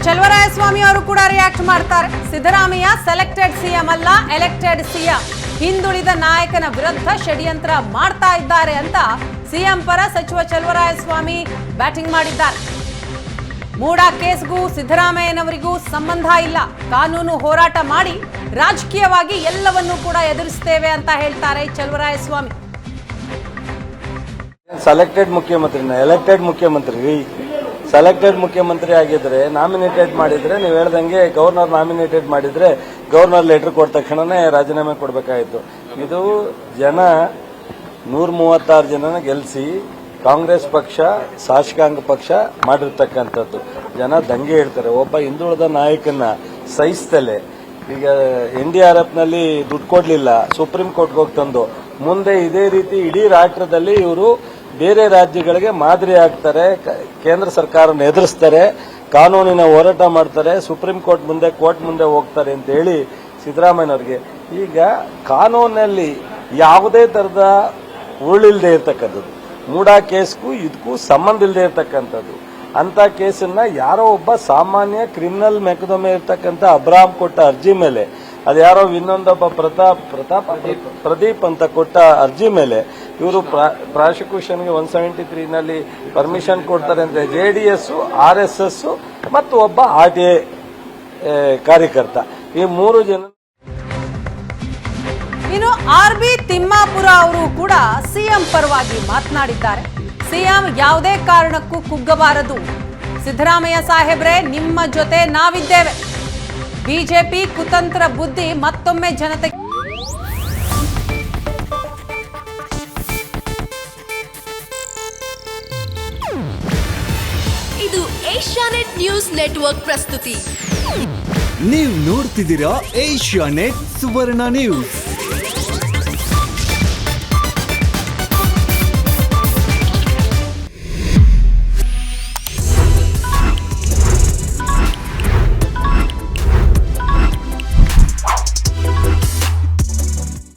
ಚಲುವರಾಯಸ್ವಾಮಿ ಅವರು ಕೂಡ ರಿಯಾಕ್ಟ್ ಮಾಡ್ತಾರೆ. ಸಿದ್ದರಾಮಯ್ಯ ಸೆಲೆಕ್ಟೆಡ್ ಸಿಎಂ ಅಲ್ಲ, ಎಲೆಕ್ಟೆಡ್ ಸಿಎಂ. ಹಿಂದುಳಿದ ನಾಯಕನ ವಿರುದ್ಧ ಷಡ್ಯಂತ್ರ ಮಾಡ್ತಾ ಇದ್ದಾರೆ ಅಂತ ಸಿಎಂ ಪರ ಸಚಿವ ಚಲುವರಾಯಸ್ವಾಮಿ ಬ್ಯಾಟಿಂಗ್ ಮಾಡಿದ್ದಾರೆ. ಮೂಡಾ ಕೇಸ್ಗೂ ಸಿದ್ದರಾಮಯ್ಯನವರಿಗೂ ಸಂಬಂಧ ಇಲ್ಲ. ಕಾನೂನು ಹೋರಾಟ ಮಾಡಿ ರಾಜಕೀಯವಾಗಿ ಎಲ್ಲವನ್ನೂ ಕೂಡ ಎದುರಿಸ್ತೇವೆ ಅಂತ ಹೇಳ್ತಾರೆ ಚಲುವರಾಯಸ್ವಾಮಿ. ಸೆಲೆಕ್ಟೆಡ್ ಮುಖ್ಯಮಂತ್ರಿನ ಎಲೆಕ್ಟೆಡ್ ಮುಖ್ಯಮಂತ್ರಿ ಸೆಲೆಕ್ಟೆಡ್ ಮುಖ್ಯಮಂತ್ರಿ ಆಗಿದ್ರೆ ನಾಮಿನೇಟೆಡ್ ಮಾಡಿದ್ರೆ ನೀವು ಹೇಳ್ದಂಗೆ ಗವರ್ನರ್ ನಾಮಿನೇಟೆಡ್ ಮಾಡಿದ್ರೆ ಗವರ್ನರ್ ಲೆಟರ್ ಕೊಟ್ಟ ತಕ್ಷಣನೇ ರಾಜೀನಾಮೆ ಕೊಡಬೇಕಾಯಿತು. ಇದು ಜನ 136 ಜನನ ಗೆಲ್ಲಿಸಿ ಕಾಂಗ್ರೆಸ್ ಪಕ್ಷ ಶಾಸಕಾಂಗ ಪಕ್ಷ ಮಾಡಿರ್ತಕ್ಕಂಥದ್ದು. ಜನ ದಂಗೆ ಹೇಳ್ತಾರೆ. ಒಬ್ಬ ಹಿಂದುಳಿದ ನಾಯಕನ ಸಹಿಸ್ತಲೆ ಈಗ NDRF ನಲ್ಲಿ ದುಡ್ಡು ಕೊಡ್ಲಿಲ್ಲ, ಸುಪ್ರೀಂ ಕೋರ್ಟ್ಗೆ ಹೋಗಿ ತಂದು ಮುಂದೆ ಇದೇ ರೀತಿ ಇಡೀ ರಾಷ್ಟ್ರದಲ್ಲಿ ಇವರು ಬೇರೆ ರಾಜ್ಯಗಳಿಗೆ ಮಾದರಿ ಆಗ್ತಾರೆ, ಕೇಂದ್ರ ಸರ್ಕಾರನ ಎದುರಿಸ್ತಾರೆ, ಕಾನೂನಿನ ಹೋರಾಟ ಮಾಡ್ತಾರೆ, ಸುಪ್ರೀಂ ಕೋರ್ಟ್ ಮುಂದೆ ಕೋರ್ಟ್ ಮುಂದೆ ಹೋಗ್ತಾರೆ ಅಂತ ಹೇಳಿ ಸಿದ್ದರಾಮಯ್ಯನವ್ರಿಗೆ ಈಗ ಕಾನೂನಲ್ಲಿ ಯಾವುದೇ ತರದ ಉರುಳಿಲ್ಲದೆ ಇರತಕ್ಕಂಥದ್ದು, ಮೂಡಾ ಕೇಸ್ಗೂ ಇದಕ್ಕೂ ಸಂಬಂಧ ಇಲ್ಲದೆ ಇರತಕ್ಕಂಥದ್ದು. ಅಂತ ಕೇಸನ್ನ ಯಾರೋ ಒಬ್ಬ ಸಾಮಾನ್ಯ ಕ್ರಿಮಿನಲ್ ಮೆಕದಮೆ ಇರ್ತಕ್ಕಂಥ ಅಬ್ರಾಹಂ ಕೊಟ್ಟ ಅರ್ಜಿ ಮೇಲೆ, ಅದು ಯಾರೋ ಇನ್ನೊಂದೊಬ್ಬ ಪ್ರದೀಪ್ ಅಂತ ಕೊಟ್ಟ ಅರ್ಜಿ ಮೇಲೆ ಇವರು ಪ್ರಾಸಿಕ್ಯೂಷನ್ಗೆ 173 ನಲ್ಲಿ ಪರ್ಮಿಷನ್ ಕೊಡ್ತಾರೆ ಅಂತ JDS, RSS ಮತ್ತು ಒಬ್ಬ RTA ಕಾರ್ಯಕರ್ತ, ಈ 3 ಜನ. ಇನ್ನು RB ತಿಮ್ಮಾಪುರ ಅವರು ಕೂಡ ಸಿಎಂ ಪರವಾಗಿ ಮಾತನಾಡಿದ್ದಾರೆ. ಸಿಎಂ ಯಾವುದೇ ಕಾರಣಕ್ಕೂ ಕುಗ್ಗಬಾರದು. ಸಿದ್ದರಾಮಯ್ಯ ಸಾಹೇಬ್ರೆ, ನಿಮ್ಮ ಜೊತೆ ನಾವಿದ್ದೇವೆ. ಬಿಜೆಪಿ ಕುತಂತ್ರ ಬುದ್ಧಿ ಮತ್ತೊಮ್ಮೆ ಜನತೆ. ಇದು ಏಷ್ಯಾನೆಟ್ ನ್ಯೂಸ್ ನೆಟ್ವರ್ಕ್ ಪ್ರಸ್ತುತಿ. ನೀವು ನೋಡ್ತಿದ್ದೀರಾ ಏಷ್ಯಾನೆಟ್ ಸುವರ್ಣ ನ್ಯೂಸ್.